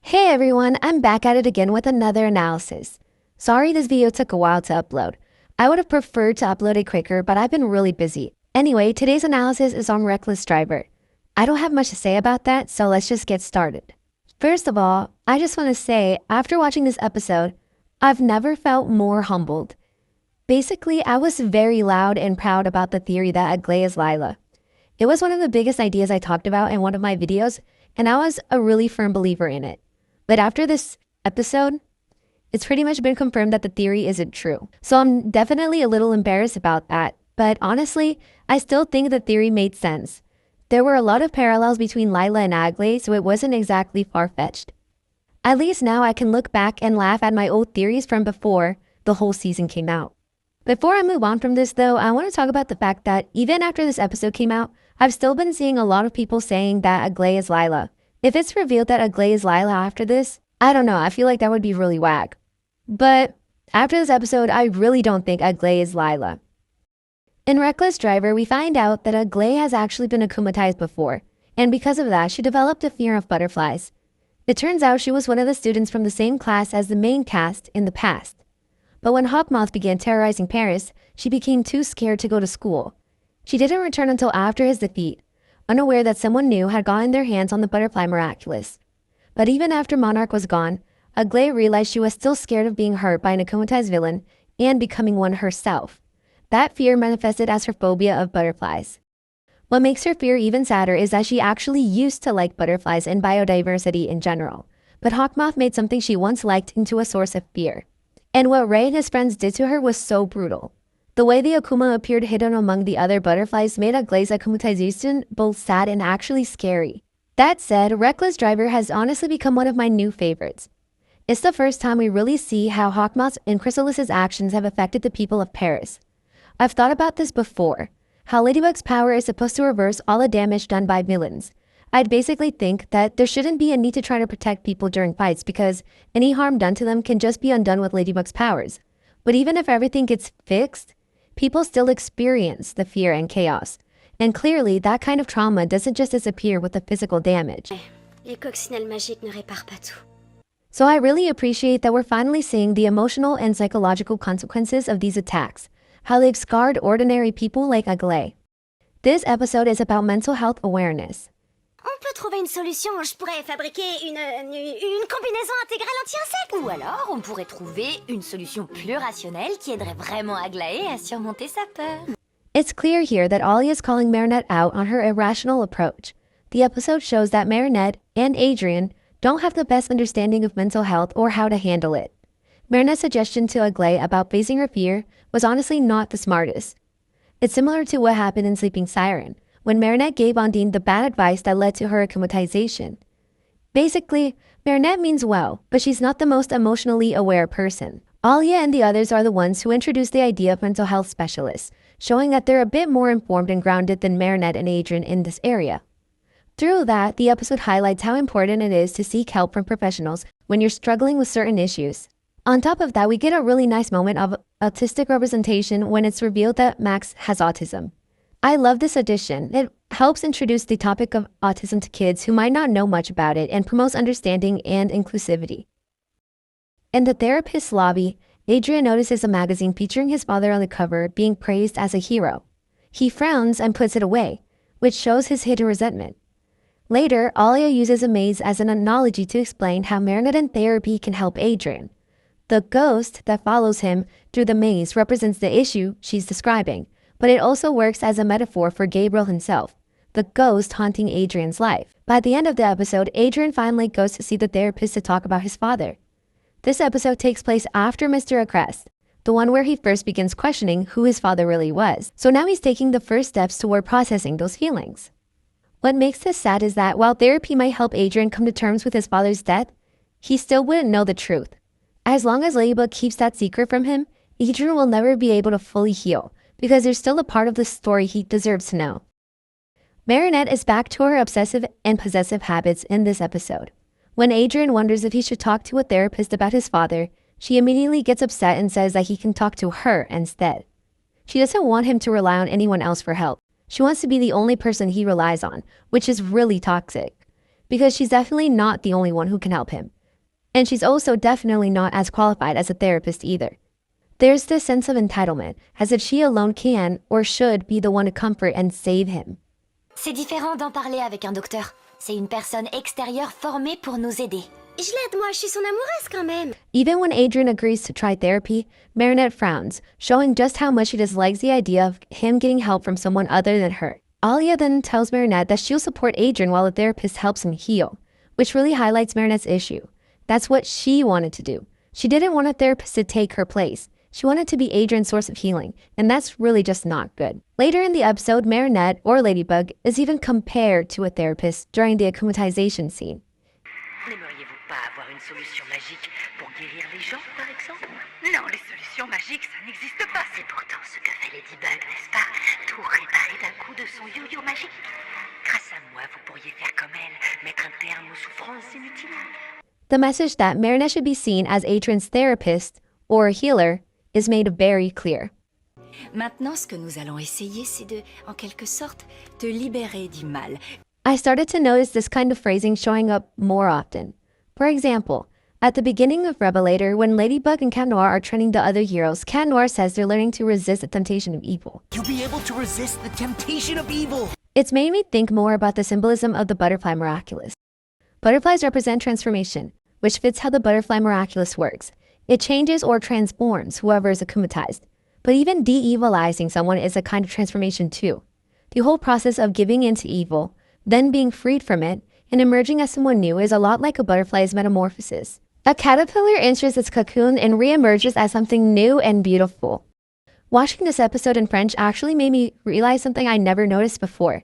Hey everyone, I'm back at it again with another analysis. Sorry this video took a while to upload. I would have preferred to upload it quicker, but I've been really busy. Anyway, today's analysis is on Wreckless Driver. I don't have much to say about that, so let's just get started. First of all, I just want to say, after watching this episode, I've never felt more humbled. Basically, I was very loud and proud about the theory that aglae is lila. It was one of the biggest ideas I talked about in one of my videos, and I was a really firm believer in it. But after this episode, it's pretty much been confirmed that the theory isn't true. So I'm definitely a little embarrassed about that. But honestly, I still think the theory made sense. There were a lot of parallels between lila and aglae, so it wasn't exactly far-fetched. At least now I can look back and laugh at my old theories from before the whole season came out. Before I move on from this though, I want to talk about the fact that even after this episode came out, I've still been seeing a lot of people saying that aglae is lila. If it's revealed that aglae is lila after this, I don't know, I feel like that would be really whack. But after this episode, I really don't think aglae is lila. In Wreckless Driver, we find out that aglae has actually been akumatized before, and because of that, she developed a fear of butterflies. It turns out she was one of the students from the same class as the main cast in the past. But when Hawkmoth began terrorizing Paris, she became too scared to go to school. She didn't return until after his defeat, unaware that someone new had gotten their hands on the butterfly Miraculous. But even after Monarch was gone, aglae realized she was still scared of being hurt by an akumatized villain and becoming one herself. That fear manifested as her phobia of butterflies. What makes her fear even sadder is that she actually used to like butterflies and biodiversity in general, but Hawkmoth made something she once liked into a source of fear. And what Ray and his friends did to her was so brutal. The way the Akuma appeared hidden among the other butterflies made aglae's akumatization both sad and actually scary. That said, Wreckless Driver has honestly become one of my new favorites. It's the first time we really see how Hawkmoth's and Chrysalis's actions have affected the people of Paris. I've thought about this before, how Ladybug's power is supposed to reverse all the damage done by villains. I'd basically think that there shouldn't be a need to try to protect people during fights because any harm done to them can just be undone with Ladybug's powers. But even if everything gets fixed, people still experience the fear and chaos. And clearly, that kind of trauma doesn't just disappear with the physical damage. Les coccinelles magiques ne réparent pas tout. So I really appreciate that we're finally seeing the emotional and psychological consequences of these attacks, how they've scarred ordinary people like aglae. This episode is about mental health awareness. On peut trouver une solution. Je pourrais fabriquer une combinaison intégrale anti-insectes. Ou alors, on pourrait trouver une solution plus rationnelle qui aiderait vraiment Aglaé à surmonter sa peur. It's clear here that Ollie is calling Marinette out on her irrational approach. The episode shows that Marinette and Adrien don't have the best understanding of mental health or how to handle it. Marinette's suggestion to aglae about facing her fear was honestly not the smartest. It's similar to what happened in Sleeping Siren, when Marinette gave Ondine the bad advice that led to her akumatization. Basically, Marinette means well, but she's not the most emotionally aware person. Alia and the others are the ones who introduced the idea of mental health specialists, showing that they're a bit more informed and grounded than Marinette and Adrien in this area. Through that, the episode highlights how important it is to seek help from professionals when you're struggling with certain issues. On top of that, we get a really nice moment of autistic representation when it's revealed that Max has autism. I love this addition. It helps introduce the topic of autism to kids who might not know much about it and promotes understanding and inclusivity. In the therapist's lobby, Adrien notices a magazine featuring his father on the cover being praised as a hero. He frowns and puts it away, which shows his hidden resentment. Later, Alia uses a maze as an analogy to explain how Marinette and therapy can help Adrien. The ghost that follows him through the maze represents the issue she's describing, but it also works as a metaphor for Gabriel himself, the ghost haunting Adrien's life. By the end of the episode, Adrien finally goes to see the therapist to talk about his father. This episode takes place after Mr. Acrest, the one where he first begins questioning who his father really was. So now he's taking the first steps toward processing those feelings. What makes this sad is that while therapy might help Adrien come to terms with his father's death, he still wouldn't know the truth. As long as Ladybug keeps that secret from him, Adrien will never be able to fully heal, because there's still a part of the story he deserves to know. Marinette is back to her obsessive and possessive habits in this episode. When Adrien wonders if he should talk to a therapist about his father, she immediately gets upset and says that he can talk to her instead. She doesn't want him to rely on anyone else for help. She wants to be the only person he relies on, which is really toxic, because she's definitely not the only one who can help him. And she's also definitely not as qualified as a therapist either. There's this sense of entitlement, as if she alone can or should be the one to comfort and save him. C'est différent d'en parler avec un docteur. C'est une personne extérieure formée pour nous aider. Je l'aide, moi, je suis son amoureuse quand même. Even when Adrien agrees to try therapy, Marinette frowns, showing just how much she dislikes the idea of him getting help from someone other than her. Alia then tells Marinette that she'll support Adrien while the therapist helps him heal, which really highlights Marinette's issue. That's what she wanted to do. She didn't want a therapist to take her place. She wanted to be Adrien's source of healing, and that's really just not good. Later in the episode, Marinette, or Ladybug, is even compared to a therapist during the akumatization scene. N'aimeriez-vous pas avoir une solution magique pour guérir les gens, par exemple? Non, les solutions magiques, ça n'existe pas. C'est pourtant ce que fait Ladybug, n'est-ce pas? Tout réparer d'un coup de son yo-yo magique. Grâce à moi, vous pourriez faire comme elle, mettre un terme aux souffrances inutiles. The message that Marinette should be seen as Adrien's therapist, or healer, is made very clear. Maintenant, ce que nous allons essayer, c'est de, en quelque sorte, te libérer du mal. I started to notice this kind of phrasing showing up more often. For example, at the beginning of Revelator, when Ladybug and Cat Noir are training the other heroes, Cat Noir says they're learning to resist the temptation of evil. You'll be able to resist the temptation of evil. It's made me think more about the symbolism of the butterfly miraculous. Butterflies represent transformation, which fits how the butterfly miraculous works. It changes or transforms whoever is akumatized. But even de-evilizing someone is a kind of transformation too. The whole process of giving into evil, then being freed from it, and emerging as someone new is a lot like a butterfly's metamorphosis. A caterpillar enters its cocoon and re-emerges as something new and beautiful. Watching this episode in French actually made me realize something I never noticed before,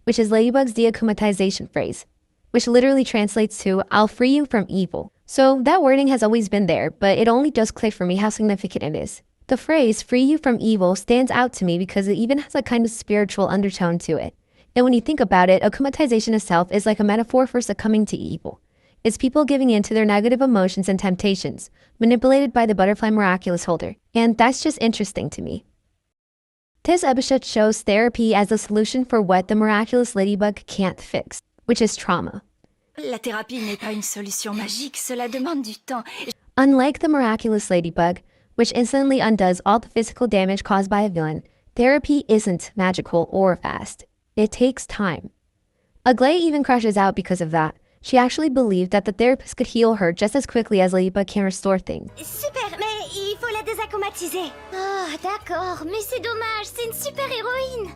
which is Ladybug's de-akumatization phrase, which literally translates to, "I'll free you from evil." So that wording has always been there, but it only just clicked for me how significant it is. The phrase, "free you from evil," stands out to me because it even has a kind of spiritual undertone to it. And when you think about it, akumatization itself is like a metaphor for succumbing to evil. It's people giving in to their negative emotions and temptations, manipulated by the butterfly miraculous holder. And that's just interesting to me. This episode shows therapy as the solution for what the Miraculous Ladybug can't fix, which is trauma. La thérapie n'est pas une solution magique, cela demande du temps. Unlike the Miraculous Ladybug, which instantly undoes all the physical damage caused by a villain, therapy isn't magical or fast. It takes time. Aglae even crashes out because of that. She actually believed that the therapist could heal her just as quickly as Ladybug can restore things. Super, mais il faut la désacomatiser. Oh, d'accord, mais c'est dommage, c'est une super héroïne.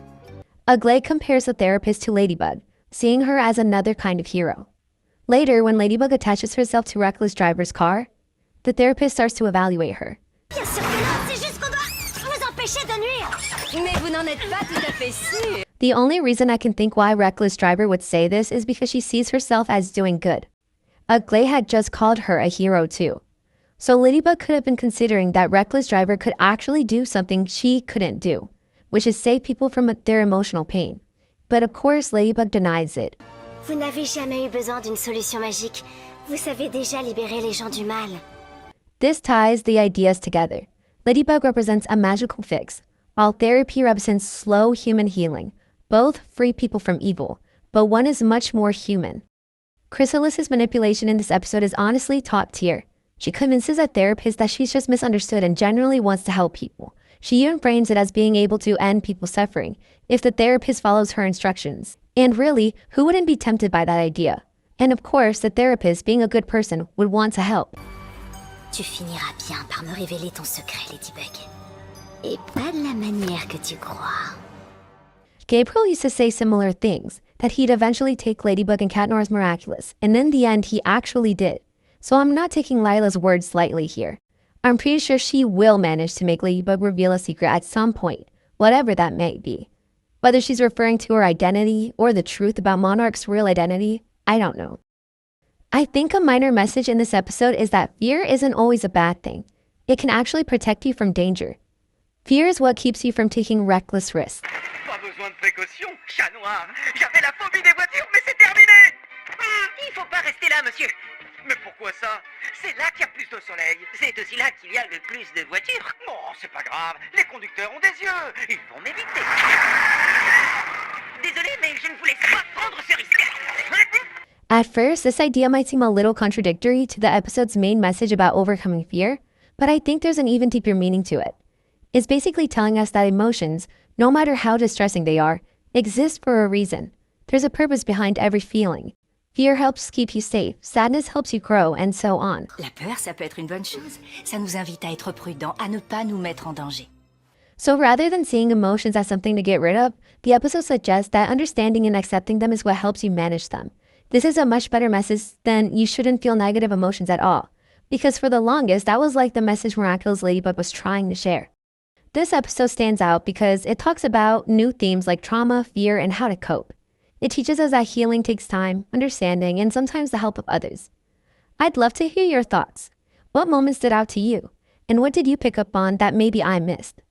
Aglae compares the therapist to Ladybug, seeing her as another kind of hero. Later, when Ladybug attaches herself to Wreckless Driver's car, the therapist starts to evaluate her. Bien sûr que non, c'est juste qu'on doit vous empêcher de nuire. Mais vous n'en êtes pas tout à fait sûr. The only reason I can think why Wreckless Driver would say this is because she sees herself as doing good. Aglae had just called her a hero too. So Ladybug could have been considering that Wreckless Driver could actually do something she couldn't do, which is save people from their emotional pain. But of course, Ladybug denies it. Vous n'avez jamais eu besoin d'une solution magique. Vous savez déjà libérer les gens du mal. This ties the ideas together. Ladybug represents a magical fix, while therapy represents slow human healing. Both free people from evil, but one is much more human. Chrysalis's manipulation in this episode is honestly top tier. She convinces a therapist that she's just misunderstood and genuinely wants to help people. She even frames it as being able to end people's suffering if the therapist follows her instructions. And really, who wouldn't be tempted by that idea? And of course, the therapist, being a good person, would want to help. Tu finiras bien par me révéler ton secret, Ladybug. Et pas de la manière que tu crois. Gabriel used to say similar things, that he'd eventually take Ladybug and Cat Noir's Miraculous, and in the end he actually did. So I'm not taking Lila's words lightly here. I'm pretty sure she will manage to make Ladybug reveal a secret at some point, whatever that may be. Whether she's referring to her identity or the truth about Monarch's real identity, I don't know. I think a minor message in this episode is that fear isn't always a bad thing. It can actually protect you from danger. Fear is what keeps you from taking reckless risks. Pas besoin de précaution, chat noir. J'avais la phobie des voitures, mais c'est terminé. Il faut pas rester là, monsieur. Mais pourquoi ça? C'est là qu'il y a plus de soleil. C'est aussi là qu'il y a le plus de voitures. Bon, c'est pas grave. Les conducteurs ont des yeux. Ils vont m'éviter. Désolé, mais je ne vous laisse pas prendre ce risque. At first, this idea might seem a little contradictory to the episode's main message about overcoming fear, but I think there's an even deeper meaning to it. It's basically telling us that emotions, no matter how distressing they are, exist for a reason. There's a purpose behind every feeling. Fear helps keep you safe, sadness helps you grow, and so on. La peur, ça peut être une bonne chose. Ça nous invite à être prudents, à ne pas nous mettre en danger. So rather than seeing emotions as something to get rid of, the episode suggests that understanding and accepting them is what helps you manage them. This is a much better message than you shouldn't feel negative emotions at all, because for the longest, that was like the message Miraculous Ladybug was trying to share. This episode stands out because it talks about new themes like trauma, fear, and how to cope. It teaches us that healing takes time, understanding, and sometimes the help of others. I'd love to hear your thoughts. What moments stood out to you? And what did you pick up on that maybe I missed?